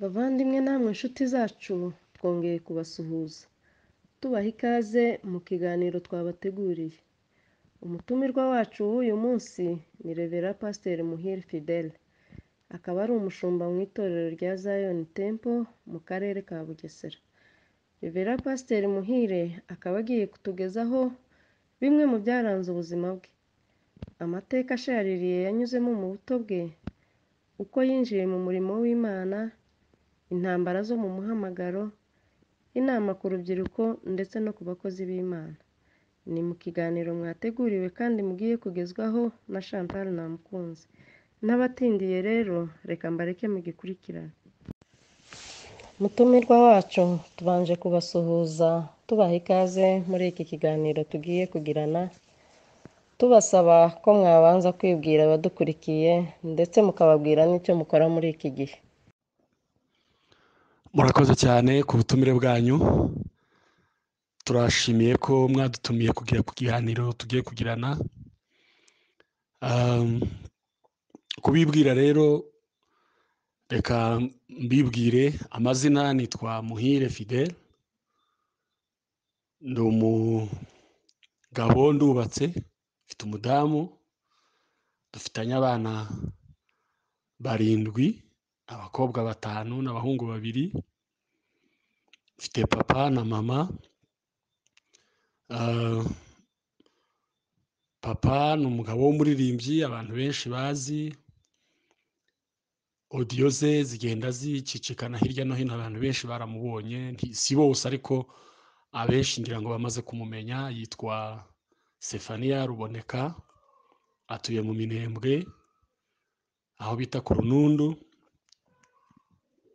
Bavandimwe namwe inshuti zacu twongeye kubasuhuza tubaha ikaze mu kiganiro twabateguriye. Umutumirwa wacu w'uyu munsi ni Revera Pasiteri Muhire Fidele, akaba ari umushumba mu itorero rya Zion Temple mu karere ka Bugesera. Revera Pasiteri Muhire akaba agiye kutugezaho bimwe mu byaranze ubuzima bwe, amateka ashaririye yanyuzemo mu buto bwe, uko yinjiye mu murimo w'Imana, intambara zo mu muhamagaro, inama ku rubyiruko ndetse no ku bakozi b'Imana. Ni mu kiganiro mwateguriwe kandi mugiye kugezwaho na Chantal Namukunzi. N'abatindiye rero reka mbareke mugikurikirane. Mutumirwa wacu tubanje kubasuhuza tubaha ikaze muri iki kiganiro tugiye kugirana, tubasaba ko mwabanza kwibwira abadukurikiye ndetse mukababwira n'icyo mukora muri iki gihe. Murakoze cyane ku butumire bwanyu. Turashimiye ko mwadutumiye kugira ku kiganiro tugiye kugirana. Kubibwira rero reka mbibwire amazina, nitwa Muhire Fidele, ndi umugabo ndubatse, mfite umudamu, dufitanye abana 7, abakobwa 5 n'abahungu 2, mfite papa na mama. Papa ni umugabo w'umuririmbyi abantu benshi bazi, audio ze zigenda zicicikana hirya no hino, abantu benshi baramubonye, si bose ariko abenshi ngira ngo bamaze kumumenya. Yitwa Sefania Ruboneka, atuye mu Minembwe aho bita ku Runundu.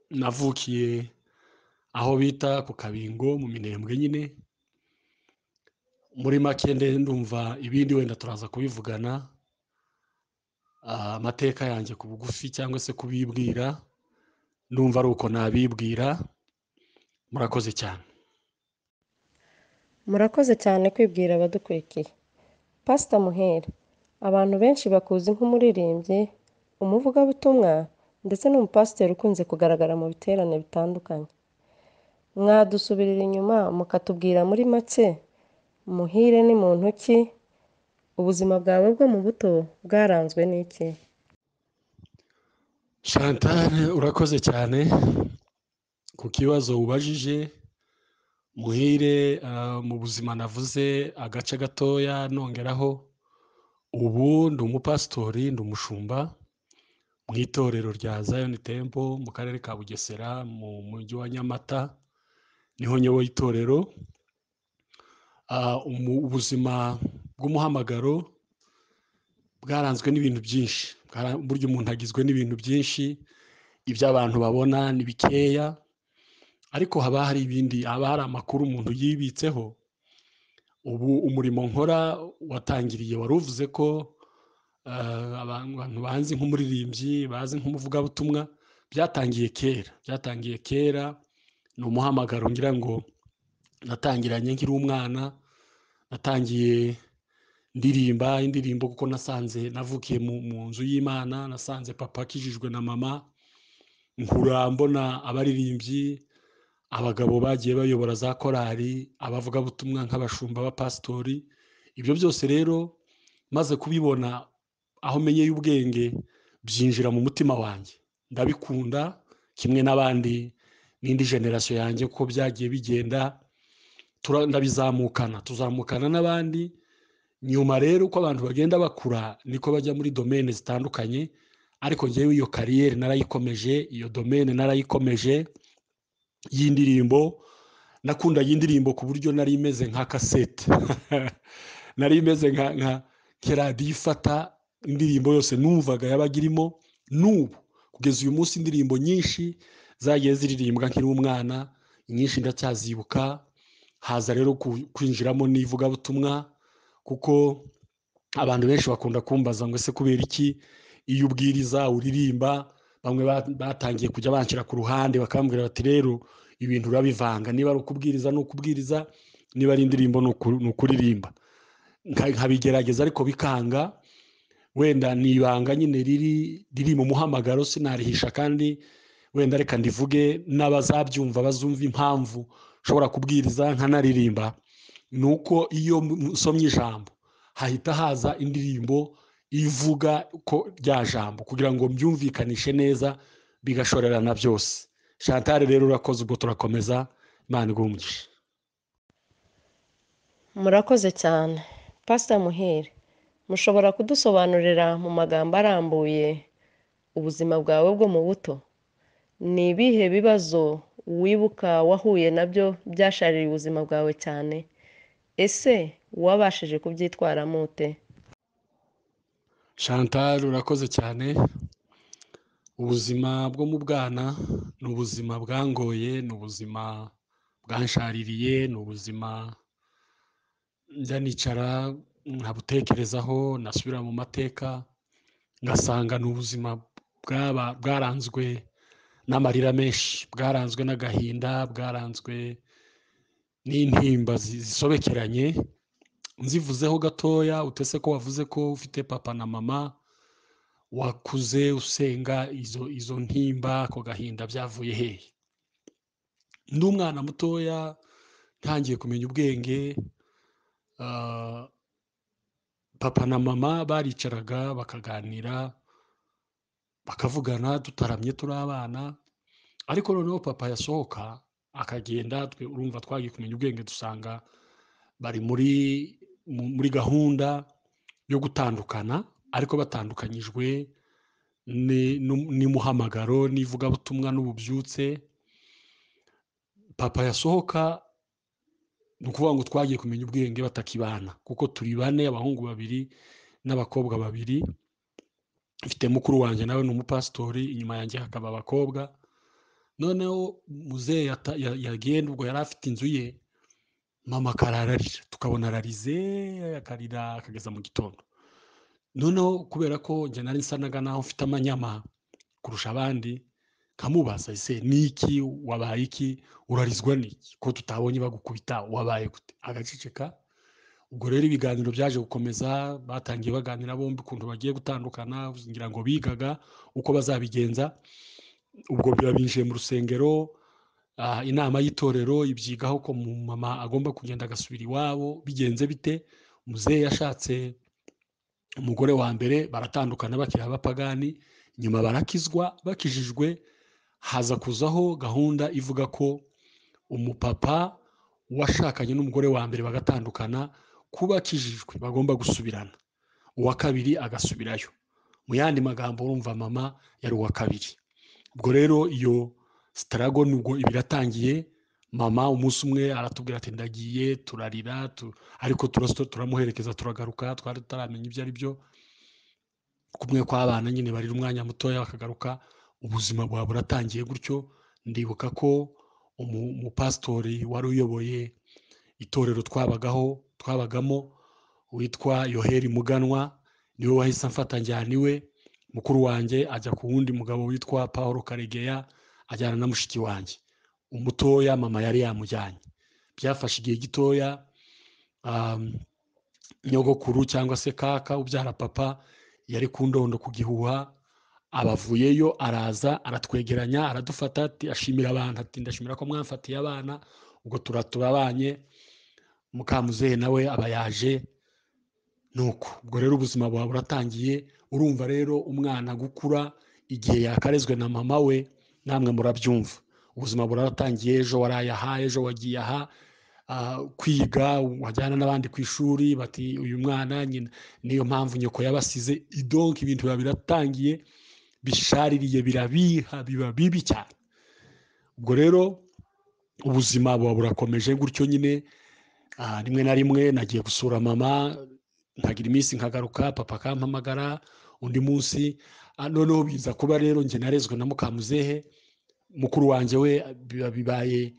Navukiye aho bita ku Kabingo mu Minembwe nyine. Muri make ndumva ibindi wenda turaza kubivugana, amateka yanjye ku bugufi cyangwa se kubibwira, ndumva ari uko nabibwira. Murakoze cyane. Murakoze cyane kwibwira abadukurikiye. Pastor Muhire, abantu benshi bakuzi nk'umuririmbyi, umuvugabutumwa ndetse n'umupasiteri ukunze kugaragara mu biterane bitandukanye. Mwadusubirira inyuma mukatubwira muri make Muhire ni muntu ki, ubuzima bwawe bwo mu buto bwaranzwe n'iki? Chantal, urakoze cyane ku kibazo ubajije. Muhire mu buzima navuze agace gatoya nongeraho, ubu ndi umupasitori, ndi umushumba mu itorero rya Zion Temple mu karere ka Bugesera mu mujyi wa Nyamata, niho nyoboye itorero. Ubuzima bw'umuhamagaro bwaranzwe n'ibintu byinshi. Burya umuntu agizwe n'ibintu byinshi, ibyo abantu babona ni bikeya, ariko haba hari ibindi, haba hari amakuru umuntu yibitseho. Ubu umurimo nkora watangiriye, wari uvuze ko abantu banzi nk'umuririmbyi, bazi nk'umuvugabutumwa, byatangiye kera. Ni umuhamagaro ngira ngo natangiranye nkiri umwana, natangiye ndirimba indirimbo kuko navukiye mu nzu y'Imana, nasanze papa akijijwe na mama, nkura mbona abaririmbyi, abagabo bagiye bayobora za korali, abavugabutumwa nk'abashumba b'abapasitori. Ibyo byose rero maze kubibona, aho menyeye ubwenge, byinjira mu mutima wanjye, ndabikunda kimwe n'abandi n'indi generation yanjye kuko byagiye bigenda, tuzamukana n'abandi. Nyuma rero uko abantu bagenda bakura niko bajya muri domaine zitandukanye, ariko ngewe iyo kariyeri narayikomeje, iyo domaine narayikomeje y'indirimbo. Nakunda y'indirimbo ku buryo nari imeze nka cassette nari imeze nka radio ifata indirimbo yose numvaga yabagirimo. N'ubu kugeza uyu munsi indirimbo nyinshi zagiye ziririmbwa nkiri umwana, nyinshi ndacyazibuka. Haza rero kwinjiramo n'ivugabutumwa, kuko abantu benshi bakunda kumbaza ngo ese kubera iki iyo ubwiriza uririmba. Bamwe batangiye kujya banshira ku ruhande bakambwira bati rero ibintu urabivanga, niba ari ukubwiriza ni ukubwiriza, niba ari indirimbo ni ukuririmba. Nkabigerageza ariko bikanga. Wenda nibanga nyine riri mu muhamagaro, sinarihisha, kandi wenda reka ndivuge n'abazabyumva bazumva impamvu ushobora kubwiriza nkanaririmba, nuko iyo usomye ijambo hahita haza indirimbo ivuga ko rya jambo kugira ngo mbyumvikanishe neza bigashorerana byose. Chantal rero urakoze, ubwo turakomeza. Imana igumugisha. murakoze cyane. Pastor Muhire, mushobora kudusobanurira mu magambo arambuye ubuzima bwawe bwo mu buto? Ni ibihe bibazo wibuka wahuye nabyo byashaririye ubuzima bwawe cyane? Ese wabashije kubyitwaramo ute? Chantal urakoze cyane. Ubuzima bwo mu bwana ni ubuzima bwangoye, ni ubuzima bwanshaririye, ni ubuzima njya nicara nkabutekerezaho, nasubira mu mateka ngasanga ni ubuzima bwaranzwe n'amarira menshi, bwaranzwe n'agahinda, bwaranzwe n'intimba zisobekeranye. Nzivuzeho gatoya, utese ko wavuze ko ufite papa na mama wakuze usenga, izo ntimba, ako gahinda byavuye hehe? Ndi umwana mutoya ntangiye kumenya ubwenge, papa na mama baricaraga bakaganira bakavugana dutaramye turi abana, ariko noneho papa yasohoka akagenda, urumva twagiye kumenya ubwenge dusanga bari muri gahunda yo gutandukana, ariko batandukanyijwe ni muhamagaro n'ivugabutumwa n'ububyutse. Papa yasohoka ni ukuvuga ngo twagiye kumenya ubwenge batakibana, kuko turi bane, abahungu babiri n'abakobwa babiri. Mfite mukuru wanjye nawe ni umupasitori, inyuma yanjye hakaba abakobwa. Noneho muzehe yagenda, ubwo yari afite inzu ye, mama akarararira, tukabona ararize akarira akageza mu gitondo. Noneho kubera ko njye nari nsanaga naho mfite amanyama kurusha abandi, kamubaza ese niki, wabaye iki, urarizwa niki ko tutabonye bagukubita, wabaye gute? Agaceceka. Ubwo rero ibiganiro byaje gukomeza, batangiye baganira bombi ukuntu bagiye gutandukana, ngira ngo bigaga uko bazabigenza. Ubwo binjiye mu rusengero, inama y'itorero ibyigaho ko mama agomba kugenda agasubira iwabo. Bigenze bite? Muzehe yashatse umugore wa mbere, baratandukana bakiri abapagani, nyuma barakizwa. Bakijijwe haza kuzaho gahunda ivuga ko umupapa washakanye n'umugore wa mbere bagatandukana, kuba akijijwe bagomba gusubirana, uwa kabiri agasubirayo. Mu yandi magambo urumva mama yari uwa kabiri. Ubwo rero iyo sitarago nubwo ibiratangiye, mama umunsi umwe aratubwira ati ndagiye, turarira ariko turamuherekeza turagaruka, twari tutaramenya ibyo ari byo. Kumwe kw'abana nyine barira umwanya mutoya bakagaruka, ubuzima bwa buratangiye gutyo. Ndibuka ko umupasitori wari uyoboye itorero twabagamo witwa Yoheri Muganwa, niwe wahise amfata njyana iwe. Mukuru wanjye ajya ku wundi mugabo witwa Paul Karegeya, ajyana na mushiki wanjye umutoya, mama yari yamujyanye. Byafashe igihe gitoya, nyogokuru cyangwa se kaka ubyara papa yari ku ndondo ku Gihuha, abavuyeyo araza aratwegeranya aradufata ati ashimira abantu, ati ndashimira ko mwamfatiye abana. Ubwo turabanye, mukamuzehe nawe aba yaje. Nuko ubwo rero ubuzima bwawe buratangiye. Urumva rero umwana gukura igihe yakarezwe na mama we, namwe murabyumva. Ubuzima buratangiye, ejo waraye aha, ejo wagiye aha, kwiga wajyana n'abandi ku ishuri, bati uyu mwana niyo mpamvu nyoko yabasize. Idonk ibintu biba biratangiye, bishaririye, birabiha, biba bibi cyane. Ubwo rero ubuzima buba burakomeje gutyo nyine. Rimwe na rimwe nagiye gusura mama, nkagira iminsi nkagaruka, papa akampamagara undi munsi. Noneho biza kuba rero njye narezwe na mukamuzehe. Mukuru wanjye we bibaye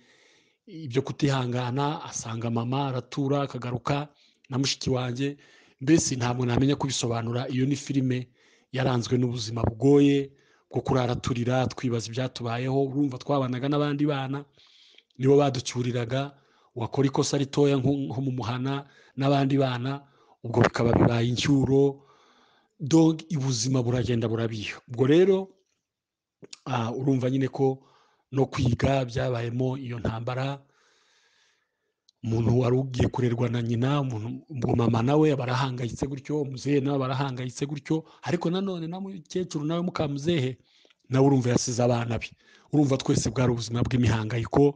ibyo kutihangana, asanga mama aratura akagaruka na mushiki wanjye. Mbese ntabwo namenya kubisobanura. Iyo ni filime yaranzwe n'ubuzima bugoye bwo kurara turira twibaza ibyatubayeho. Urumva twabanaga n'abandi bana, nibo baducyuriraga, wakora ikosa ritoya nko mu muhana n'abandi bana, ubwo bikaba bibaye incyuro. Dog ibuzima buragenda burabiha. Ubwo rero urumva nyine ko no kwiga byabayemo iyo ntambara. Umuntu wari ugiye kurerwa na nyina, ubwo mama nawe barahangayitse gutyo, muzehe nawe barahangayitse gutyo, ariko nanone na mukecuru nawe mukamuzehe nawe urumva yasize abana be. Urumva twese bwari ubuzima bw'imihangayiko,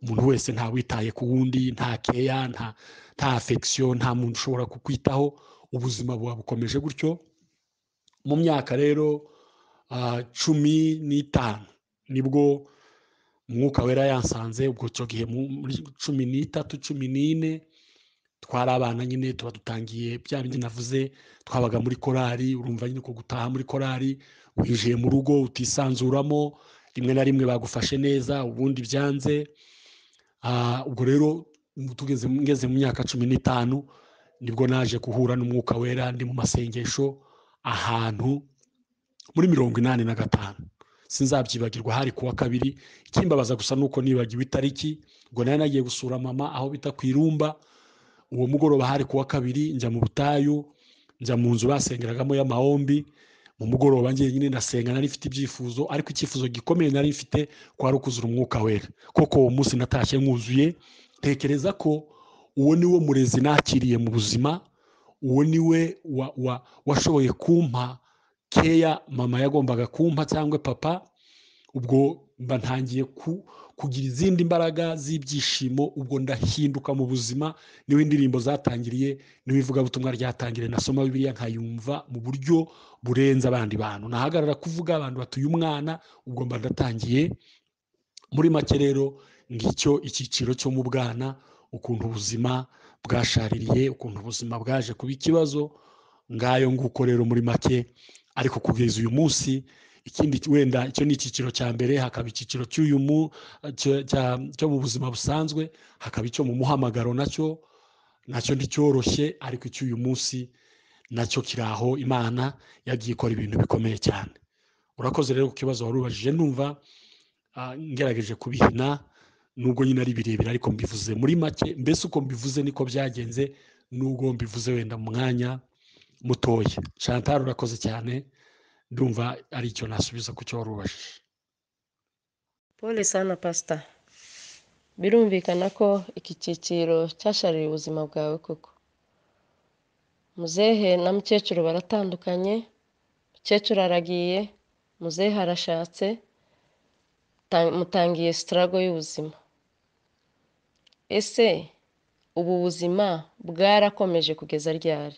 umuntu wese nta witaye ku wundi, nta keya, nta affection, nta muntu ushobora kukwitaho, ubuzima buba bukomeje gutyo. Mu myaka rero 15 nibwo Umwuka Wera yansanze. Ubwo cyo gihe muri 13 14 twari abana nyine, tuba dutangiye bya bindi navuze, twabaga muri korari. Urumva nyine ko gutaha muri korari winjiye mu rugo utisanzuramo, rimwe na rimwe bagufashe neza, ubundi byanze. Ubwo rero ngeze mu myaka 15 nibwo naje guhura n'Umwuka Wera, ndi mu masengesho ahantu muri 85. Sinzabyibagirwa, hari kuwa kabiri. Ikimbabaza gusa nuko nibagiwe itariki. Ubwo nari nagiye gusura mama aho bita ku Irumba. Uwo mugoroba hari kuwa kabiri, njya mu butayu, njya mu nzu basengeragamo y'amahombi. Mu mugoroba ngiye nyine ndasenga, nari mfite ibyifuzo, ariko icyifuzo gikomeye nari mfite kwari ukuzura Umwuka Wera. Koko uwo munsi natashye mwuzuye, tekereza ko uwo ni wo murezi nakiriye mu buzima, uwo ni we washoboye kumpa keya mama yagombaga kumpa cyangwa papa. Ubwo mba ntangiye kugira izindi mbaraga z'ibyishimo. Ubwo ndahinduka mu buzima. Niwe indirimbo zatangiriye, niwe ivugabutumwa ryatangiriye, nasoma Bibiliya nkayumva mu buryo burenze abandi bantu, nahagarara kuvuga abantu batuye umwana. Ubwo mba ndatangiye. Muri make rero ngicyo icyiciro cyo mu bwana, ukuntu ubuzima bwashaririye, ukuntu ubuzima bwaje kuba ikibazo. Ngayo nguko rero muri make. Ariko kugeza uyu munsi, ikindi wenda icyo ni icyiciro cya mbere, hakaba icyiciro cyo mu buzima busanzwe, hakaba icyo mu muhamagaro. Nacyo nticyoroshye, ariko icy'uyu munsi nacyo kiraho. Imana yagiye ikora ibintu bikomeye cyane. Urakoze rero ku kibazo wari ubajije. Numva ngerageje kubihina, nubwo nyine ari birebire, ariko mbivuze muri make. Mbese uko mbivuze niko byagenze, nubwo mbivuze wenda mu mwanya mutoya. Chantal, urakoze cyane. Ndumva ari icyo nasubiza ku cyo wari ubajije. Pole sana pastor. Birumvikana ko iki cyiciro cyashaririye ubuzima bwawe koko. Muzehe na mukecuru baratandukanye, mukecuru aragiye, muzehe arashatse, mutangiye struggle y'ubuzima. Ese ubu buzima bwarakomeje kugeza ryari?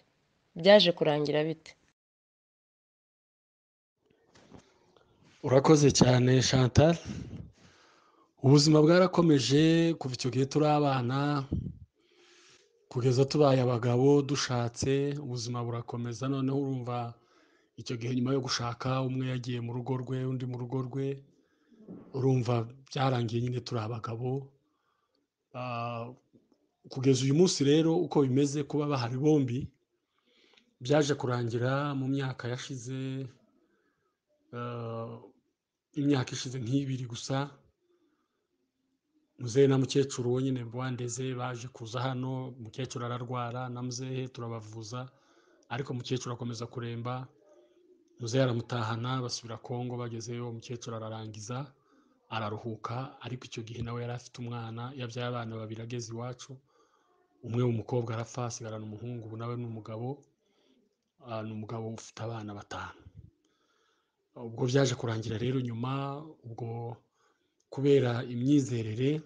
Byaje kurangira bite? Urakoze cyane Chantal. Ubuzima bwarakomeje kuva icyo gihe turi abana kugeza tubaye abagabo dushatse. Ubuzima burakomeza. Noneho urumva icyo gihe nyuma yo gushaka, umwe yagiye mu rugo rwe, undi mu rugo rwe. Urumva byarangiye nyine turi abagabo. Kugeza uyu munsi rero uko bimeze, kuba bahari bombi, byaje kurangira mu myaka yashize, imyaka ishize nk'ibiri gusa. Muzehe na mukecuru wonyine bwandeze baje kuza hano. Mukecuru ararwara na muzehe turabavuza, ariko mukecuru akomeza kuremba. Muzehe aramutahana, basubira Kongo. Bagezeyo mukecuru ararangiza araruhuka, ariko icyo gihe nawe yari afite umwana, yabyaye abana 2 ageze iwacu. Umwe w'umukobwa arapfa, asigarana umuhungu. Ubu nawe ni umugabo ufite abana 5. Ubwo byaje kurangira rero nyuma, ubwo kubera imyizerere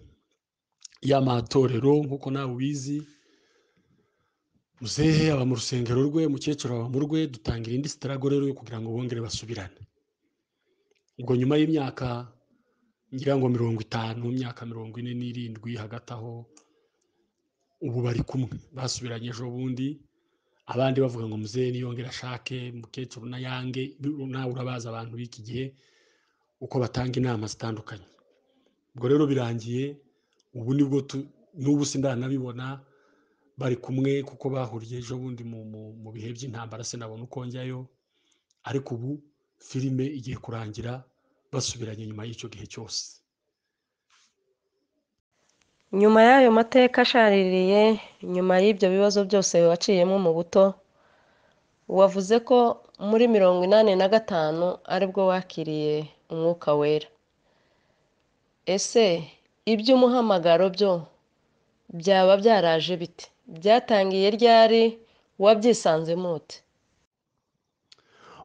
y'amatorero nk'uko nawe ubizi, muzehe aba mu rusengero rwe, mukecuru aba mu rwe. Dutangira indi struggle rero yo kugira ngo bongere basubirane. Ubwo nyuma y'imyaka ngira ngo 50, imyaka 47 hagati aho, ubu bari kumwe, basubiranye ejo bundi. Abandi bavuga ngo muzehe niyongera ashake, mukecuru na yange. Nawe urabaza abantu b'iki gihe uko batanga inama zitandukanye. Ubwo rero birangiye, ubu nibwo n'ubu sindanabibona bari kumwe, kuko bahuriye ejo bundi mu bihe by'intambara. Sinabona uko njyayo, ariko ubu filime igiye kurangira basubiranye nyuma y'icyo gihe cyose. Nyuma y'ayo mateka ashaririye, nyuma y'ibyo bibazo byose waciyemo mu buto, wavuze ko muri 85 aribwo wakiriye umwuka wera. Ese iby'umuhamagaro byo byaba byaraje bite? Byatangiye ryari? Wabyisanzemo ute?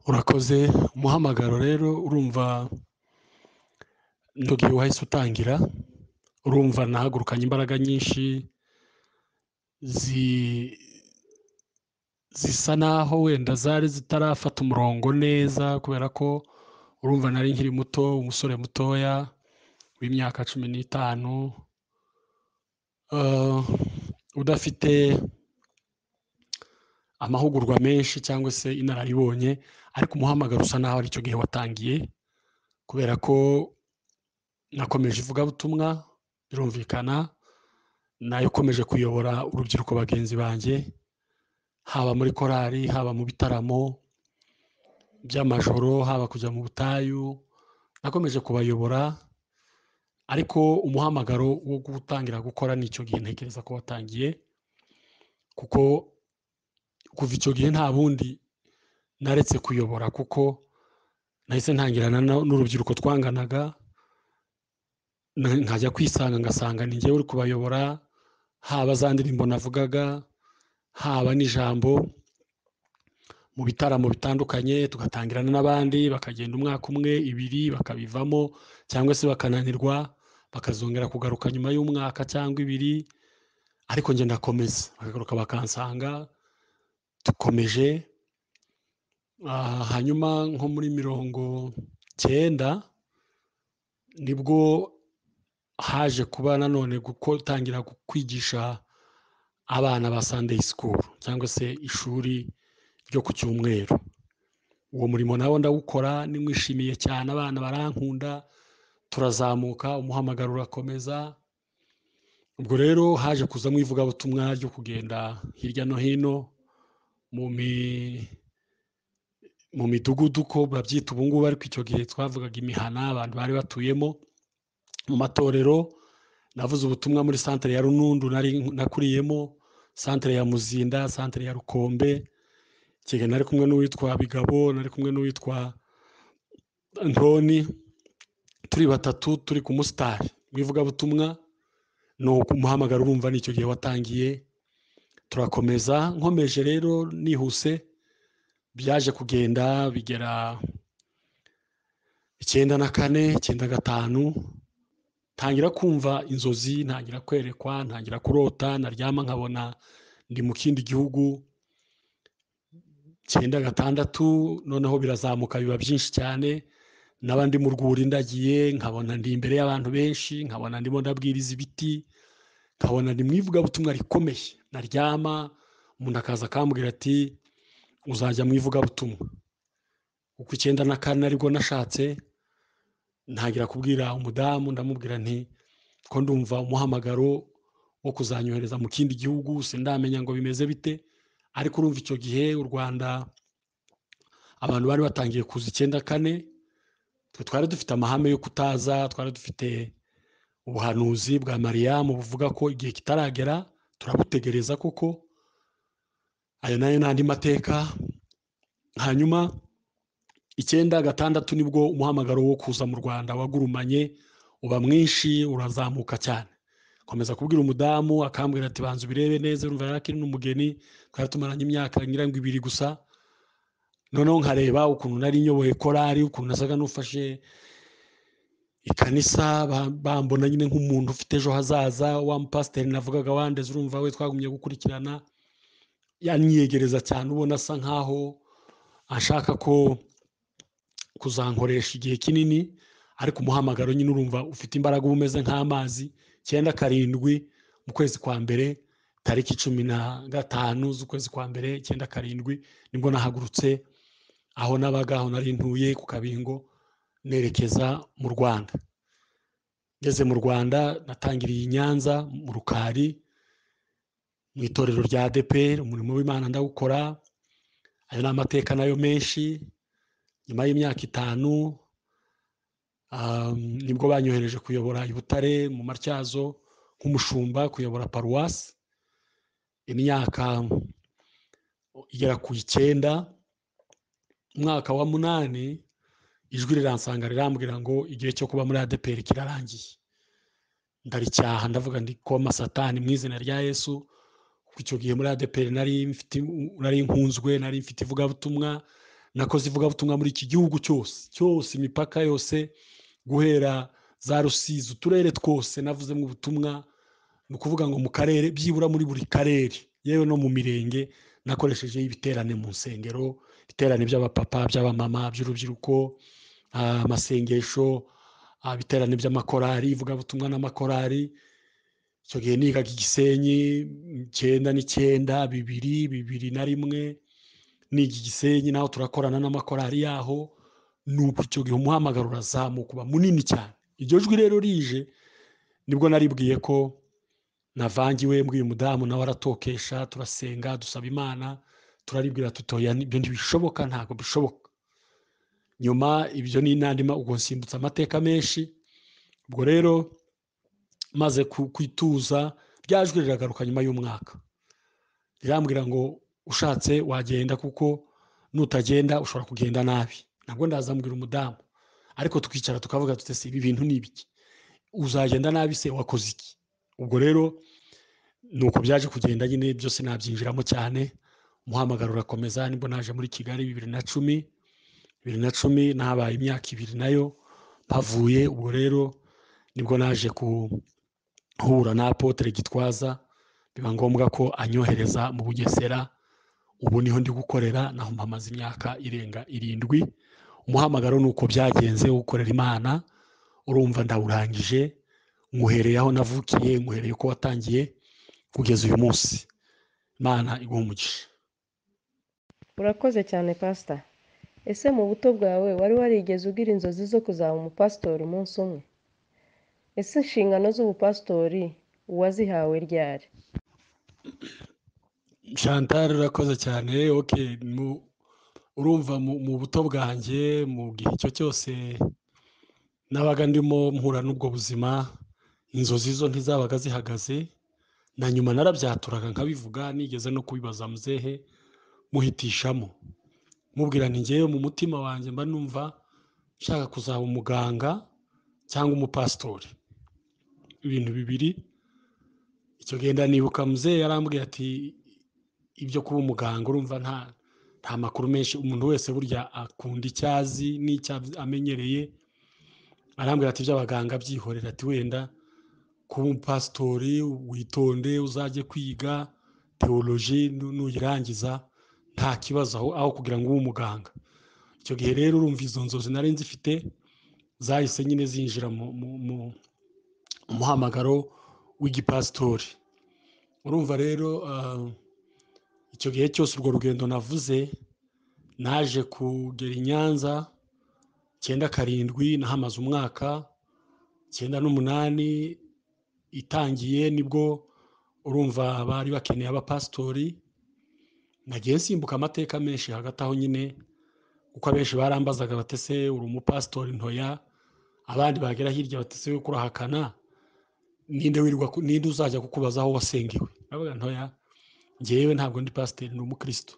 urakoze. Umuhamagaro rero urumva ntugiye wahise utangira, urumva nahagurukanye imbaraga nyinshi zisa naho wenda zari zitarafata umurongo neza, kubera ko urumva nari nkiri muto, umusore mutoya w'imyaka 15, udafite amahugurwa menshi cyangwa se inararibonye, ariko umuhamagaro usa naho ari cyo gihe watangiye, kubera ko nakomeje ivugabutumwa, birumvikana nayo komeje kuyobora urubyiruko bagenzi banjye, haba muri korali, haba mu bitaramo by'amajoro, haba kujya mu butayu, nakomeje kubayobora. Ariko umuhamagaro wo gutangira gukora nicyo gihe ntekereza ko watangiye, kuko kuva icyo gihe nta bundi naretse kuyobora, kuko nahise ntangirana n'urubyiruko twanganaga, nkajya kwisanga ngasanga ni njyewe uri kubayobora, haba za ndirimbo navugaga, haba n'ijambo mu bitaramo bitandukanye, tugatangirana n'abandi bakagenda umwaka umwe, 2 bakabivamo, cyangwa se bakananirwa bakazongera kugaruka nyuma y'umwaka cyangwa 2, ariko njye ndakomeza, bakagaruka bakansanga dukomeje. Hanyuma nko muri 90 nibwo haje kuba nanone gutangira kwigisha abana ba Sunday School, cyangwa se ishuri ryo ku cyumweru. Uwo murimo nawo ndawukora, nimwishimiye cyane, abana barankunda, turazamuka, umuhamagaro urakomeza. Ubwo rero haje kuza mu ivugabutumwa ryo kugenda hirya no hino mu midugudu ko babyita ubu ngubu, ariko icyo gihe twavugaga imihana abantu bari batuyemo, mu matorero. Navuze ubutumwa muri santere ya Runundu nakuriyemo, santere ya Muzinda, santere ya Rukombe. Kigali nari kumwe n'uwitwa Bigabo, nari kumwe n'uwitwa Antoni, turi 3 turi ku musitari mwivugabutumwa. No umuhamagaro urumva nicyo gihe watangiye, turakomeza. Nkomeje rero nihuse, byaje kugenda bigera 94, 95, tangira kumva inzozi, ntangira kwerekwa, ntangira kurota, naryama nkabona ndi mu kindi gihugu. 96 noneho birazamuka biba byinshi cyane, n'abandi mu rwuri ndagiye, nkabona ndi imbere y'abantu benshi, nkabona ndimo ndabwiriza ibiti, nkabona ndi mwivugabutumwa rikomeye. Naryama umuntu akaza akambwira ati uzajya mwivugabutumwa. Uko 94 ariko nashatse, ntagira kubwira umudamu, ndamubwira nti ko ndumva umuhamagaro wo kuzanyohereza mu kindi gihugu, sindamenya ngo bimeze bite. Ariko urumva icyo gihe u Rwanda abantu bari batangiye kuza 94, twari dufite amahame yo kutaza, twari dufite ubuhanuzi bwa Mariyamu buvuga ko igihe kitaragera turabutegereza koko. Ayo nayo n'andi mateka. Hanyuma 96 nibwo umuhamagaro wo kuza mu Rwanda wagurumanye, uba mwinshi, urazamuka cyane. Komeza kubwira umudamu, akambwira ati banza ubirebe neza, urumva yakiri n'umugeni, twari tumaranye imyaka ngira ngo 2 gusa. Noneho nkareba ukuntu nari nyoboye korali, ukuntu nasaga n'ufashe ikanisa, bambona nyine nk'umuntu ufite ejo hazaza. Wa mupasiteri navugaga wandeze, urumva we twagumye gukurikirana, yanyegereza cyane, ubona asa nkaho ashaka ko kuzankoresha igihe kinini. Ariko umuhamagaro nyine urumva ufite imbaraga, umeze nk'amazi. 97 mu kwezi kwa mbere, tariki 15 z'ukwezi kwa mbere 97, nibwo nahagurutse aho nabaga, aho nari ntuye ku Kabingo, nerekeza mu Rwanda. Ngeze mu Rwanda natangiriye i Nyanza mu Rukari mu itorero rya ADEPR, umurimo w'Imana ndawukora. Ayo ni amateka nayo menshi. Nyuma y'imyaka 5 nibwo banyohereje kuyobora i Butare mu Matyazo nk'umushumba, kuyobora paruwasi imyaka igera ku 9. Umwaka wa 8 ijwi riransanga rirambwira ngo igihe cyo kuba muri ADPR kirarangiye. Ndaricyaha ndavuga ndi koma satani mu izina rya Yesu. Kuko icyo gihe muri ADPR nari nkunzwe, nari mfite ivugabutumwa, nakoze ivugabutumwa muri iki gihugu cyose imipaka yose, guhera za Rusizi, uturere twose navuzemo ubutumwa. Ni ukuvuga ngo mu karere, byibura muri buri karere, yewe no mu mirenge nakoresheje ibiterane mu nsengero, ibiterane by'abapapa, by'abamama, by'urubyiruko, amasengesho, ibiterane by'amakorari, ivugabutumwa n'amakorari. Icyo gihe nigaga Gisenyi 9 2001, niga Gisenyi naho turakorana n'amakorari yaho. Nuko icyo gihe umuhamagaro urazamuka uba munini cyane. Iryo jwi rero rije nibwo naribwiye ko navangiwe, mbwiye umudamu nawe aratokesha, turasenga dusaba Imana, turaribwira tutoya ibyo ntibishoboka, ntabwo bishoboka. Nyuma ibyo ni inandima, ubwo nsimbutse amateka menshi. Ubwo rero maze kwituza, ryajwe riragaruka nyuma y'umwaka, rirambwira ngo ushatse wagenda, kuko nutagenda ushobora kugenda nabi. Nabwo ndazambwira umudamu, ariko tukicara tukavuga tutese ibi bintu nibiki, uzagenda nabi se wakoze iki? Ubwo rero nuko byaje kugenda nyine, byose nabyinjiramo cyane. Umuhamagaro urakomeza, nibwo naje muri Kigali 2010 nahabaye imyaka 2 nayo mpavuye. Ubwo rero nibwo naje kuhura na Apotre Gitwaza, biba ngombwa ko anyohereza mu Bugesera. Ubu niho ndi gukorera, naho mpamaze imyaka irenga 7. Umuhamagaro nuko byagenze, gukorera Imana. Urumva ndawurangije, nkuhereye aho navukiye, nkuhereye ko watangiye kugeza uyu munsi. Imana iguhe umugisha. Urakoze cyane Pastor. Ese mu buto bwawe wari warigeze ugira inzozi zo kuzaba umupasitori umunsi umwe? Ese inshingano z'ubupasitori wazihawe ryari? Chantal urakoze cyane. Okay, urumva mu buto bwanjye, mu gihe cyo cyose nabaga ndimo mpura n'ubwo buzima, inzozi zo ntizabaga zihagaze. Na nyuma narabyaturaga nkabivuga, nigeze no kubibaza muzehe muhitishamo, mubwira nti ngewe mu mutima wanjye mba numva nshaka kuzaba umuganga cyangwa umupasitori, ibintu bibiri. Icyo genda nibuka muzehe yarambwiye ati ibyo kuba umuganga, urumva nta makuru menshi, umuntu wese burya akunda icyazi n'icyo amenyereye. Arambwira ati iby'abaganga byihorera, ati wenda kuba umupasitori witonde, uzajye kwiga teoloji, nuyirangiza nta kibazo, aho kugira ngo ube umuganga. Icyo gihe rero urumva izo nzozi nari nzifite zahise nyine zinjira mu muhamagaro w'igipasitori. Urumva rero icyo gihe cyose urwo rugendo navuze, naje kugera i Nyanza 9 nahamaze umwaka. 9 itangiye nibwo urumva bari bakeneye abapasitori. Nagiye nsimbuka amateka menshi hagati aho nyine, kuko abenshi barambazaga batese uri umupasitori ntoya, abandi bagera hirya batese we kurahakana, ninde uzajya kukubaza aho wasengewe? Nabaga ntoya, ngewe ntabwo ndi pasiteri, ni umukristo.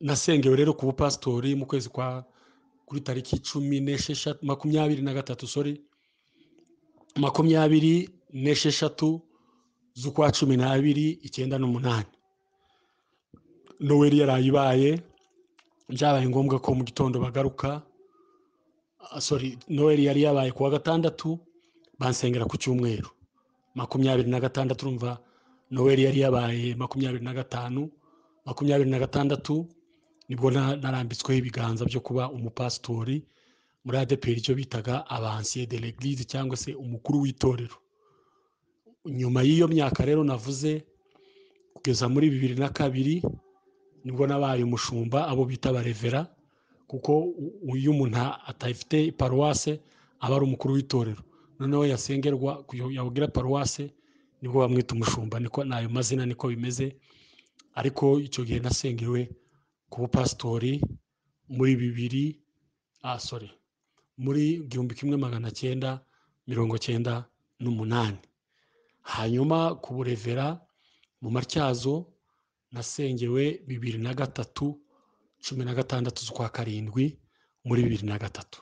Nasengewe rero ku bupasitori mu kwezi kuri tariki 23 z'ukwa 12 98. Noweli yarayibaye, byabaye ngombwa ko mu gitondo bagaruka. Noweli yari yabaye kuwa gatandatu, bansengera ku cyumweru 26. Urumva Noweli yari yabaye 25. 26 nibwo narambitsweho ibiganza byo kuba umupasitori muri ADPR, icyo bitaga avancier de l'église cyangwa se umukuru w'itorero. Nyuma y'iyo myaka rero navuze, kugeza muri 2002 nibwo nabaye umushumba, abo bita barevera, kuko uyu umuntu atafite paruwase aba ari umukuru w'itorero. Noneho yasengerwa yabugira paruwase nibwo bamwita umushumba, niko nayo mazina niko bimeze. Ariko icyo gihe nasengewe ku bupasitori muri 1998. Hanyuma ku burevera mu Matyazo nasengewe 2003 16 z'ukwa 7, muri 2003.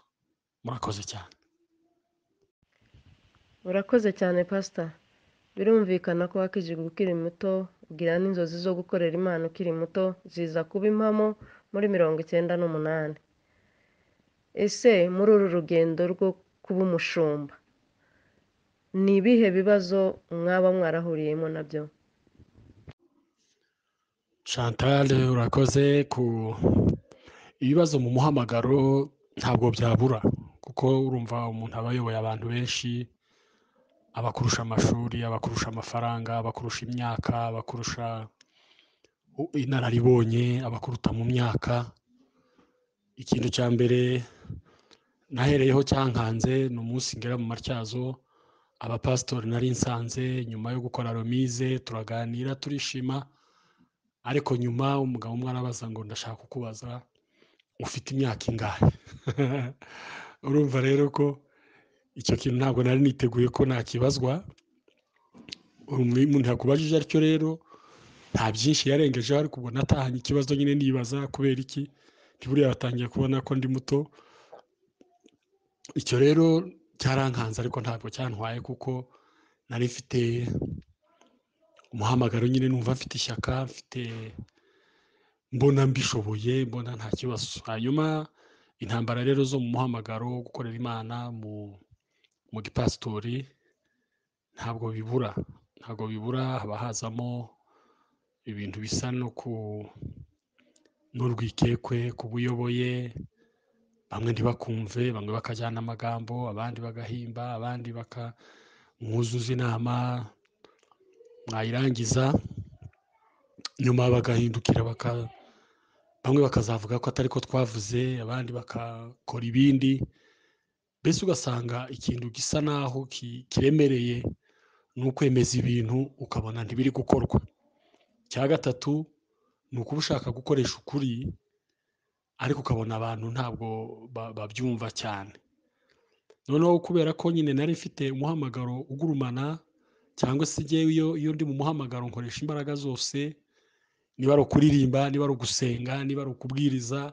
Murakoze cyane. urakoze cyane pastor. Birumvikana ko wakijijwe ukiri muto, ugira n'inzozi zo gukorera Imana ukiri muto ziza kuba impamo muri 98. Ese muri uru rugendo rwo kuba umushumba ni ibihe bibazo mwaba mwarahuriyemo nabyo? Chantal, urakoze. Ku ibibazo mu muhamagaro ntabwo byabura, kuko urumva umuntu aba ayoboye abantu benshi, abakurusha amashuri, abakurusha amafaranga, abakurusha imyaka, abakurusha inararibonye, abakuruta mu myaka. Ikintu cya mbere nahereyeho cyankanze ni umunsi ngera mu Matyazo, abapasitori nari nsanze nyuma yo gukora romize, turaganira turishima, ariko nyuma umugabo umwe arabaza ngo ndashaka kukubaza ufite imyaka ingahe? Urumva rero ko icyo kintu ntabwo nari niteguye ko nakibazwa. Umuntu yakubajije aricyo rero nta byinshi yarengejeho, ariko ubwo natahanye ikibazo nyine nibaza kubera iki ntiburiya batangiye kubona ko ndi muto. Icyo rero cyarankanze, ariko ntabwo cyantwaye kuko nari mfite umuhamagaro nyine, numva mfite ishyaka, mbona mbishoboye, mbona nta kibazo. Hanyuma intambara rero zo mu muhamagaro, gukorera Imana mu gipasitori ntabwo bibura, haba hazamo ibintu bisa n'urwikekwe ku buyoboye, bamwe ntibakumve, bamwe bakajyana amagambo, abandi bagahimba, abandi bakamwuzuza inama, mwayirangiza nyuma bagahindukira bamwe bakazavuga ko atari ko twavuze, abandi bakakora ibindi. Mbese ugasanga ikintu gisa naho kiremereye ni ukwemeza ibintu ukabona ntibiri gukorwa. Cya gatatu ni ukuba ushaka gukoresha ukuri, ariko ukabona abantu ntabwo babyumva cyane. Noneho kubera ko nyine nari mfite umuhamagaro ugurumana, cyangwa se njyewe iyo ndi mu muhamagaro nkoresha imbaraga zose, niba ari ukuririmba, niba ari ugusenga, niba ari ukubwiriza,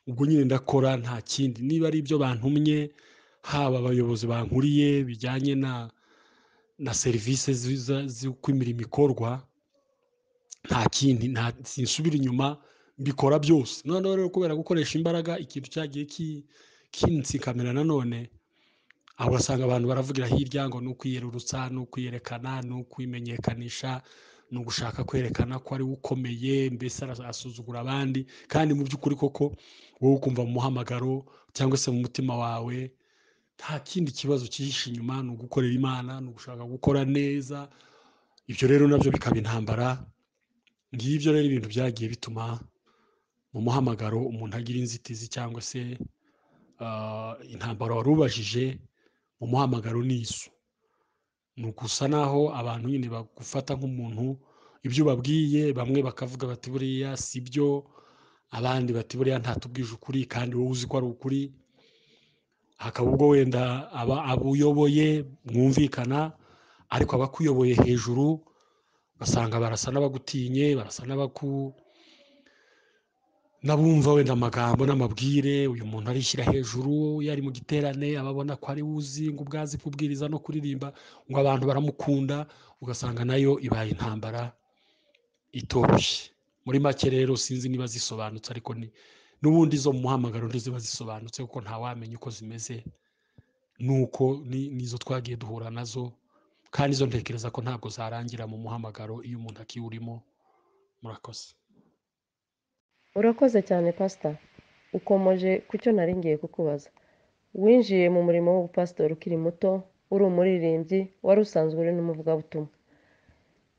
ubwo nyine ndakora nta kindi. Niba ari ibyo bantumye, haba abayobozi bankuriye bijyanye na serivisi z'uko imirimo ikorwa, nta kindi, sinsubira inyuma, mbikora byose. Noneho rero kubera gukoresha imbaraga, ikintu cyagiye kinsikamira nanone, aho ugasanga abantu baravugira hirya ngo ni ukwiyerurutsa, ni ukwiyerekana, ni ukwimenyekanisha, ni ugushaka kwerekana ko ari ukomeye, mbese asuzugura abandi. Kandi mu by'ukuri koko wowe ukumva mu muhamagaro cyangwa se mu mutima wawe nta kindi kibazo cyihishe inyuma, ni ugukorera Imana, ni ugushaka gukora neza. Ibyo rero nabyo bikaba intambara. Ngibyo rero ibintu byagiye bituma mu muhamagaro umuntu agira inzitizi, cyangwa se intambara wari ubajije mu muhamagaro n'izo. Ni ugusa naho abantu nyine bagufata nk'umuntu, ibyo ubabwiye bamwe bakavuga bati buriya si byo, abandi bati buriya ntatubwije ukuri kandi wowe uzi ko ari ukuri. Hakaba ubwo wenda abo uyoboye mwumvikana, ariko abakuyoboye hejuru basanga barasa n'abagutinye, barasa n'abumva wenda amagambo n'amabwire. Uyu muntu arishyira hejuru, yari mu giterane ababona ko ari uzi ngo ubwazi kubwiriza no kuririmba, ngo abantu baramukunda, ugasanga nayo ibaye intambara itoroshye. Muri make rero sinzi niba zisobanutse, ariko n'ubundi zo mu muhamagaro ntiziba zisobanutse, kuko ntawamenya uko zimeze. Nuko nizo twagiye duhura nazo, kandi izo ntekereza ko ntabwo zarangira mu muhamagaro iyo umuntu akiwurimo. Murakoze. Urakoze cyane pastor. Ukomoje ku cyo nari ngiye kukubaza. Winjiye mu murimo w'ubupasitori ukiri muto, uri umuririmbyi, wari usanzwe uri n'umuvugabutumwa.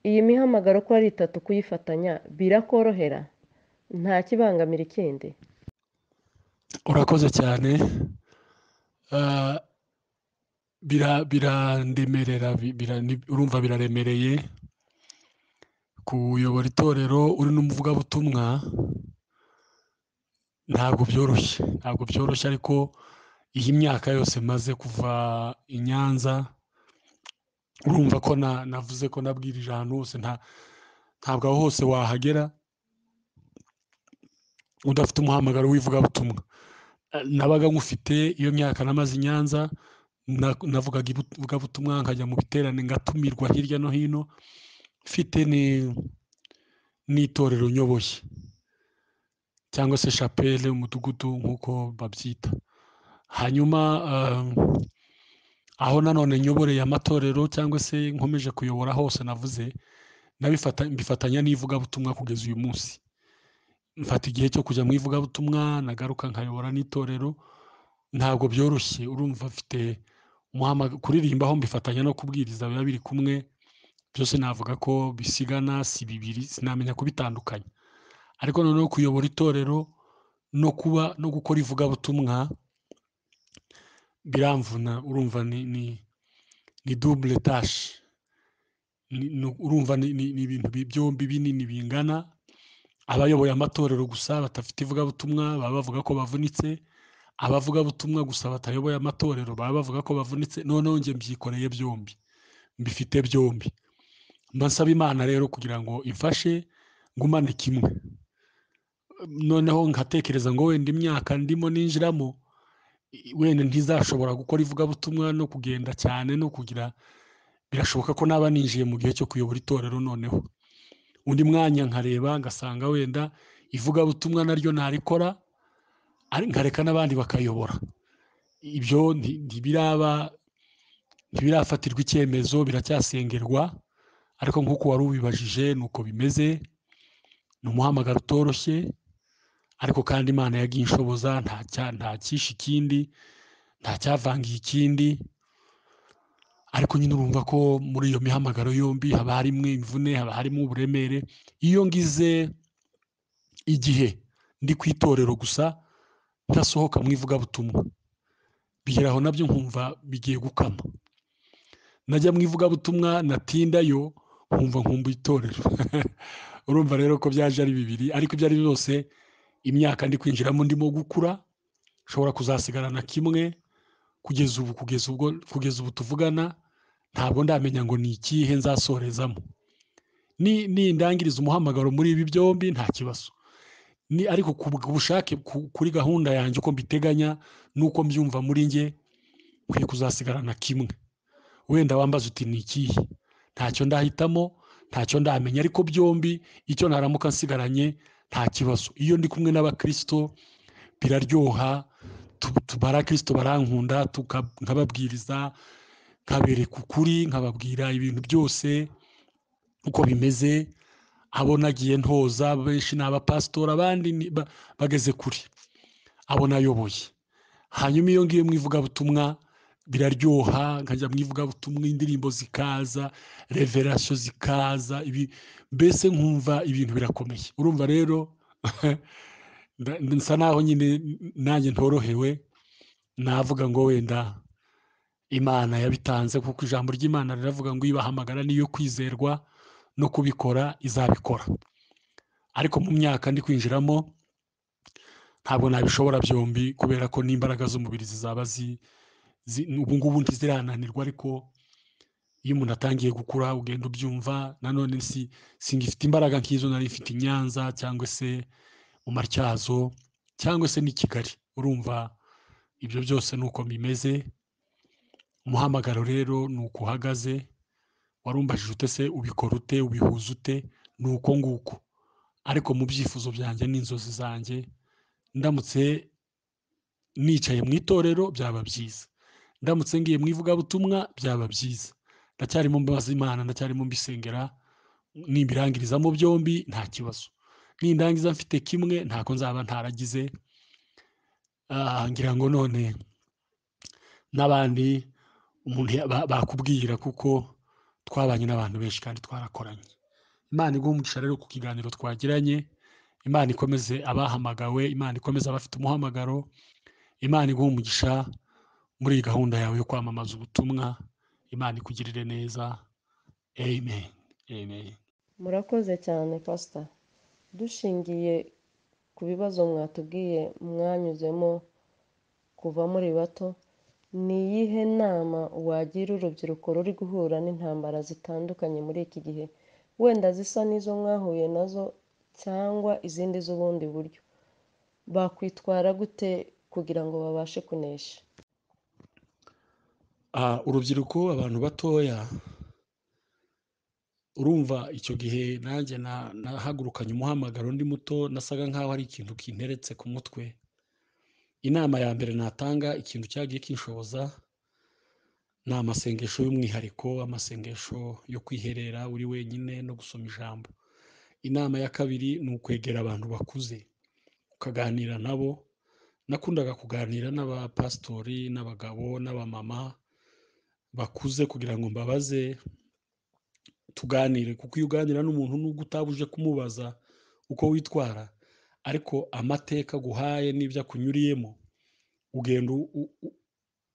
Iyi mihamagaro ko ari itatu kuyifatanya birakorohera? Nta kibangamira ikindi? Urakoze cyane. Birandemerera, urumva biraremereye kuyobora itorero uri n'umuvugabutumwa. Ntabwo byoroshye, ariko iyi myaka yose maze kuva i Nyanza, urumva ko navuze ko nabwirije ahantu hose. Ntabwo aho hose wahagera udafite umuhamagaro w'ivugabutumwa. nabaga nkufite iyo myaka namaze i Nyanza navugaga ivugabutumwa nkajya mu biterane ngatumirwa hirya no hino mfite n'itorero nyoboye cyangwa se chapelle umudugudu nk'uko babyita. Hanyuma aho nanone nyoboreye amatorero cyangwa se nkomeje kuyobora hose navuze mbifatanya n'ivugabutumwa kugeza uyu munsi. Mfata igihe cyo kujya mu ivugabutumwa nagaruka nkayobora n'itorero, ntabwo byoroshye. Urumva mfite kuririmba aho mbifatanya no kubwiriza biba biri kumwe, byose navuga ko bisigana si bibiri, sinamenya kubitandukanya. Ariko noneho kuyobora itorero no gukora ivugabutumwa biramvuna. Urumva ni double tâche. Urumva ni ibintu byombi binini bingana. Abayoboye amatorero gusa batafite ivugabutumwa baba bavuga ko bavunitse, abavugabutumwa gusa batayoboye amatorero baba bavuga ko bavunitse. Noneho njye mbyikoreye byombi, mbifite byombi. Mba nsaba Imana rero kugira ngo imfashe ngumane kimwe. Noneho nkatekereza ngo wenda imyaka ndimo ninjiramo wenda ntizashobora gukora ivugabutumwa no kugenda cyane no kugira, birashoboka ko naba ninjiye mu gihe cyo kuyobora itorero. Noneho undi mwanya nkareba ngasanga wenda ivugabutumwa naryo narikora nkareka n'abandi bakayobora. Ibyo ntibirafatirwa icyemezo, biracyasengerwa. Ariko nk'uko wari ubibajije nuko bimeze. Ni umuhamagaro utoroshye, ariko kandi Imana yagiye inshoboza, nta cyishe ikindi, nta cyavangiye ikindi. Ariko nyine urumva ko muri iyo mihamagaro yombi haba harimo imvune, haba harimo uburemere. Iyo ngize igihe ndi ku itorero gusa ntasohoka mu ivugabutumwa, bigeraho nabyo nkumva bigiye gukama. Najya mu ivugabutumwa natindayo nkumva itorero. Urumva rero ko byaje ari bibiri. Ariko ibyo ari byose imyaka ndi kwinjiramo ndimo gukura, nshobora kuzasigarana kimwe kugeza ubu tuvugana. Ntabwo ndamenya ngo ni ikihe nzasorezamo. Nindangiriza umuhamagaro muri ibi byombi nta kibazo. Ariko ku bushake, kuri gahunda yanjye uko mbiteganya nuko mbyumva muri njye, nkwiye kuzasigarana kimwe. Wenda wambaza uti ni ikihe, ntacyo ndahitamo, ntacyo ndamenya. Ariko byombi icyo naramuka nsigaranye nta kibazo. Iyo ndi kumwe n'abakristo biraryoha, barakristo barankunda, nkababwiriza, nkabereka ukuri, nkababwira ibintu byose uko bimeze. Abo nagiye ntoza benshi ni abapasitori, abandi bageze kuri abo nayoboye. Hanyuma iyo ngiye mu ivugabutumwa biraryoha, nkajya mu ivugabutumwa, indirimbo zikaza, revelation zikaza, mbese nkumva ibintu birakomeye. Urumva rero nsa naho nyine nanjye ntorohewe. Navuga ngo wenda Imana yabitanze, kuko ijambo ry'Imana riravuga ngo ibahamagara niyo kwizerwa no kubikora izabikora. Ariko mu myaka ndi kwinjiramo ntabwo nabishobora byombi, kubera ko n'imbaraga z'umubiri zizaba ubu ngubu ntizirananirwa. Ariko iyo umuntu atangiye gukura ugenda ubyumva. Nanone singifite imbaraga nk'izo nari mfite i Nyanza cyangwa se mu Matyazo cyangwa se n'i Kigali. Urumva ibyo byose nuko bimeze. Umuhamagaro rero nuko uhagaze. Warumbajije ute se ubikora ute, ubihuza ute? Nuko nguko. Ariko mu byifuzo byanjye n'inzozi zanjye, ndamutse nicaye mu itorero byaba byiza, ndamutse ngiye mu ivugabutumwa byaba byiza. Ndacyarimo mbaza Imana, ndacyarimo mbisengera. Nimbirangirizamo byombi nta kibazo. Nindangiza mfite kimwe ntako nzaba ntaragize. Ngira ngo none n'abandi umuntu bakubwira, kuko twabanye n'abantu benshi kandi twarakoranye. Imana iguhe umugisha rero ku kiganiro twagiranye. Imana ikomeze abahamagawe, Imana ikomeze abafite umuhamagaro. Imana iguhe umugisha muri gahunda yawe yo kwamamaza ubutumwa. Imana ikugirire neza. Amen. Amen. Murakoze cyane Pastor. Dushingiye ku bibazo mwatubwiye mwanyuzemo kuva muri bato, ni iyihe nama wagira urubyiruko ruri guhura n'intambara zitandukanye muri iki gihe, wenda zisa n'izo mwahuye nazo cyangwa izindi z'ubundi buryo? Bakwitwara gute kugira ngo babashe kunesha. urubyiruko, abantu batoya, urumva icyo gihe nanjye nahagurukanye umuhamagaro ndi muto, nasaga nkaho ari ikintu kinteretse ku mutwe. Inama ya mbere natanga, ikintu cyagiye kinshoboza, ni amasengesho y'umwihariko, amasengesho yo kwiherera uri wenyine no gusoma ijambo. Inama ya kabiri ni ukwegera abantu bakuze ukaganira nabo. Nakundaga kuganira n'abapasitori n'abagabo n'abamama bakuze kugira ngo mbabaze, tuganire, kuko iyo uganira n'umuntu nubwo utabuje kumubaza uko witwara, ariko amateka guhaye n'ibyo akunyuriyemo ugenda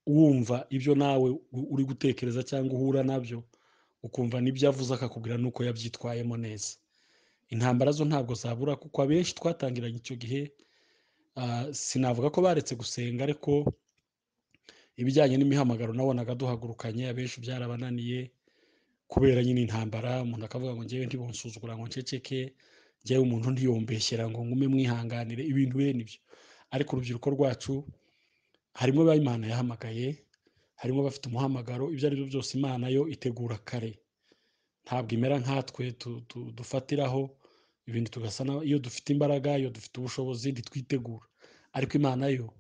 wumva ibyo nawe uri gutekereza cyangwa uhura nabyo, ukumva n'ibyo avuze akakubwira nuko yabyitwayemo neza. Intambara zo ntabwo zabura, kuko abenshi twatangiranye icyo gihe sinavuga ko baretse gusenga, ariko ibijyanye n'imihamagaro nabonaga duhagurukanye, abenshi byarabananiye kubera nyine intambara. Umuntu akavuga ngo ngewe ntibonsuzugura ngo nceceke, ngewe umuntu ntiyombeshyera ngo ngume mwihanganire, ibintu bene ibyo. Ariko urubyiruko rwacu harimo Imana yahamagaye, harimo bafite umuhamagaro. Ibyo ari byo byose Imana yo itegura kare, ntabwo imera nkatwe dufatiraho ibintu tugasana. Iyo dufite imbaraga, iyo dufite ubushobozi ntitwitegura, ariko Imana yo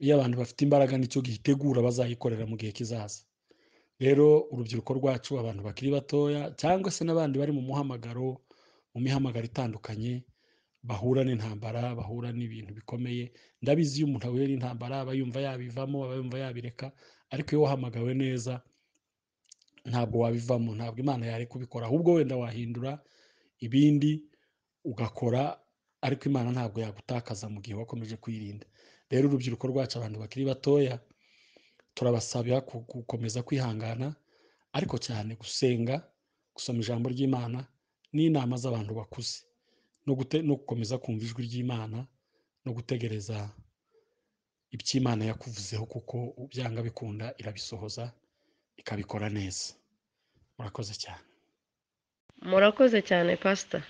iyo abantu bafite imbaraga nicyo gitegura bazayikorera mu gihe kizaza. Rero urubyiruko rwacu, abantu bakiri batoya cyangwa se n'abandi bari mu muhamagaro, mu mihamagaro itandukanye, bahura n'intambara, bahura n'ibintu bikomeye. Ndabizi iyo umuntu ahuye n'intambara aba yumva yabivamo, aba yumva yabireka, ariko iyo wahamagawe neza ntabwo wabivamo, ntabwo Imana yari kubikora, ahubwo wenda wahindura ibindi ugakora, ariko Imana ntabwo yagutakaza mu gihe wakomeje kwirinda. Rero urubyiruko rwacu, abantu bakiri batoya, turabasabira gukomeza kwihangana, ariko cyane gusenga, gusoma ijambo ry'Imana n'inama z'abantu bakuze, no gukomeza kumva ijwi ry'Imana no gutegereza ibyo Imana yakuvuzeho, kuko byanga bikunda irabisohoza ikabikora neza. Murakoze cyane. Murakoze cyane Pastor.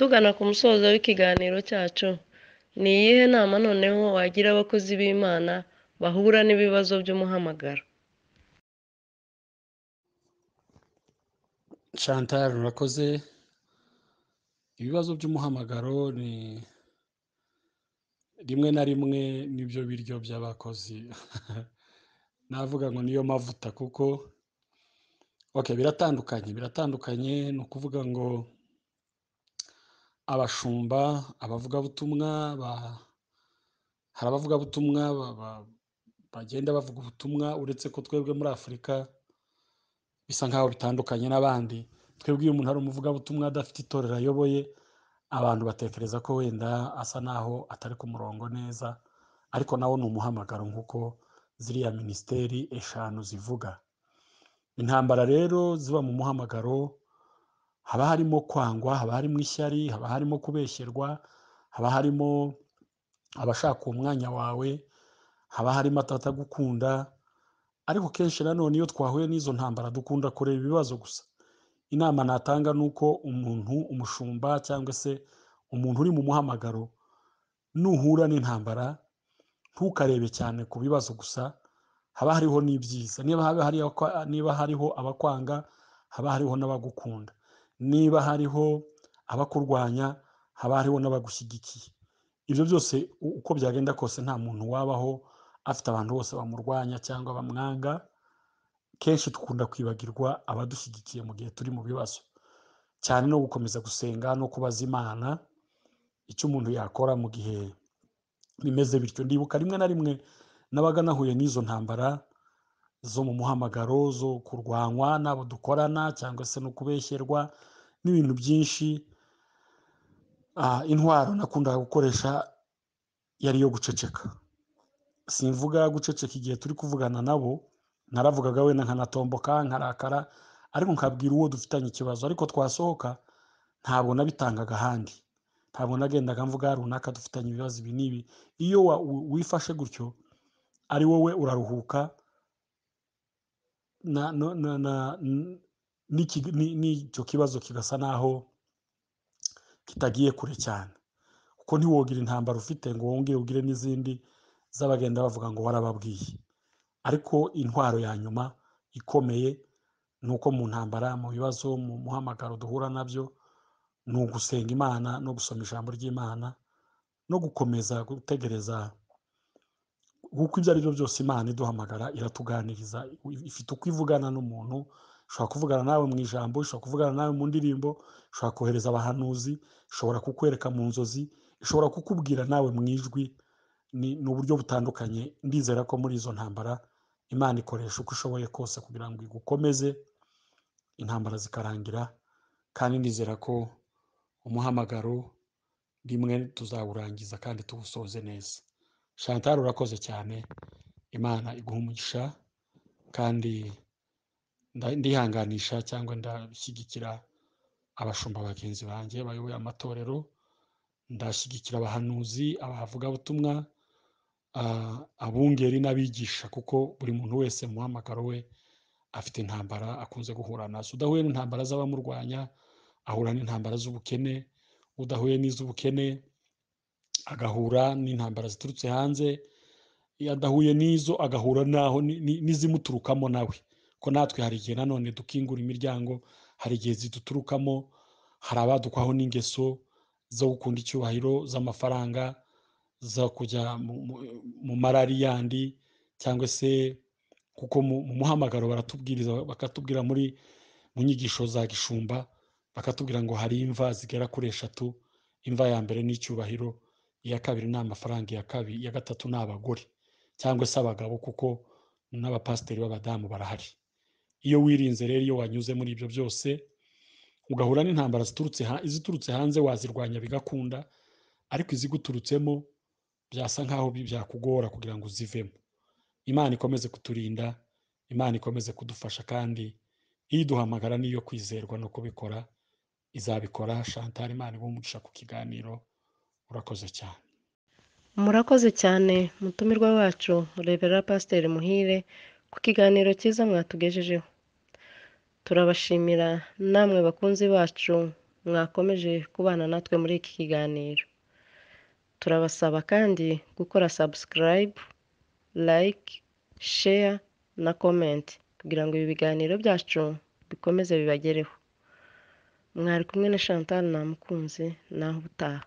Tugana ku musozo w'ikiganiro cyacu, ni iyihe nama noneho wagira abakozi b'Imana bahura n'ibibazo by'umuhamagaro? Chantal, murakoze. Ibibazo by'umuhamagaro ni rimwe na rimwe nibyo biryo by'abakozi navuga ngo niyo mavuta, kuko biratandukanye. Ni ukuvuga ngo abashumba, abavugabutumwa, hari abavugabutumwa bagenda bavuga ubutumwa, uretse ko twebwe muri Afurika bisa nkaho bitandukanye n'abandi. Twebwe iyo umuntu ari umuvugabutumwa adafite itorero ayoboye, abantu batekereza ko wenda asa naho atari ku murongo neza, ariko nawo ni umuhamagaro nk'uko ziriya minisiteri 5 zivuga. Intambara rero ziba mu muhamagaro, haba harimo kwangwa, haba harimo ishyari, haba harimo kubeshyerwa, haba harimo abashaka umwanya wawe, haba harimo atatagukunda. Ariko kenshi nanone iyo twahuye n'izo ntambara dukunda kureba ibibazo gusa. Inama natanga nuko umuntu, umushumba cyangwa se umuntu uri mu muhamagaro, nuhura n'intambara ntukarebe cyane ku bibazo gusa, haba hariho n'ibyiza. Niba hariho abakwanga, haba hariho n'abagukunda. Niba hariho abakurwanya, haba hariho n'abagushyigikiye. Ibyo byose uko byagenda kose, nta muntu wabaho afite abantu bose bamurwanya cyangwa bamwanga. Kenshi dukunda kwibagirwa abadushyigikiye mu gihe turi mu bibazo, cyane no gukomeza gusenga no kubaza Imana icyo umuntu yakora mu gihe bimeze bityo. Ndibuka rimwe na rimwe nabaga nahuye n'izo ntambara zo mu muhamagaro, zo kurwanywa n'abo dukorana cyangwa se no kubeshyerwa n'ibintu byinshi. Intwaro nakundaga gukoresha yari iyo guceceka. Simvuga guceceka igihe turi kuvugana nabo, naravugaga wenda nkanatomboka, nkarakara, ariko nkabwira uwo dufitanye ikibazo. Ariko twasohoka ntabwo nabitangaga ahandi, ntabwo nagendaga mvuga runaka dufitanye ibibazo ibi n'ibi. Iyo wifashe gutyo, ari wowe uraruhuka, n'icyo kibazo kigasa naho kitagiye kure cyane, kuko ntiwogira intambara ufite ngo wongere ugire n'izindi z'abagenda bavuga ngo warababwiye. Ariko intwaro ya nyuma ikomeye nuko mu ntambara, mu bibazo, mu muhamagaro duhura nabyo, ni ugusenga Imana no gusoma ijambo ry'Imana no gukomeza gutegereza, kuko ibyo ari byo byose Imana iduhamagara iratuganiriza, ifite uko ivugana n'umuntu. Ishobora kuvugana nawe mu ijambo, ishobora kuvugana nawe mu ndirimbo, ishobora kohereza abahanuzi, ishobora kukwereka mu nzozi, ishobora kukubwira nawe mu ijwi. Ni uburyo butandukanye. Ndizera ko muri izo ntambara Imana ikoresha uko ishoboye kose kugira ngo igukomeze, intambara zikarangira. Kandi ndizera ko umuhamagaro Bimwe tuzawurangiza kandi tuwusoze neza. Chantal, urakoze cyane, Imana iguha umugisha. Kandi ndihanganisha cyangwa ndashyigikira abashumba bagenzi banjye bayoboye amatorero, ndashyigikira abahanuzi, abavugabutumwa, abungeri n'abigisha, kuko buri muntu wese mu muhamagaro we afite intambara akunze guhura nazo. Udahuye n'intambara z'abamurwanya ahura n'intambara z'ubukene, udahuye n'iz'ubukene agahura n'intambara ziturutse hanze, adahuye n'izo agahura naho n'izimuturukamo nawe. Ko natwe hari igihe nanone dukingura imiryango, hari igihe ziduturukamo, hari abadukwaho n'ingeso zo gukunda icyubahiro, z'amafaranga, zo kujya mu marari yandi, cyangwa se kuko mu muhamagaro baratubwiriza, bakatubwira mu nyigisho za gishumba, bakatubwira ngo hari imva zigera kuri 3. Imva ya mbere ni icyubahiro, iya kabiri ni amafaranga, iya gatatu ni abagore cyangwa se abagabo, kuko n'abapasiteri b'abadamu barahari. Iyo wirinze rero, iyo wanyuze muri ibyo byose, ugahura n'intambara iziturutse hanze, wazirwanya bigakunda, ariko iziguturutsemo byasa nkaho byakugora kugira ngo uzivemo. Imana ikomeze kuturinda, Imana ikomeze kudufasha, kandi iduhamagara niyo kwizerwa no kubikora izabikora. Chantal, Imana iguhe umugisha ku kiganiro. Urakoze cyane. Murakoze cyane mutumirwa wacu Reverend Pastor Muhire ku kiganiro cyiza mwatugejejeho. Turabashimira namwe bakunzi bacu mwakomeje kubana natwe muri iki kiganiro. Turabasaba kandi gukora subscribe, like, share na comment kugira ngo ibi biganiro byacu bikomeze bibagereho. Mwari kumwe na Chantal Namukunze, naho ubutaha.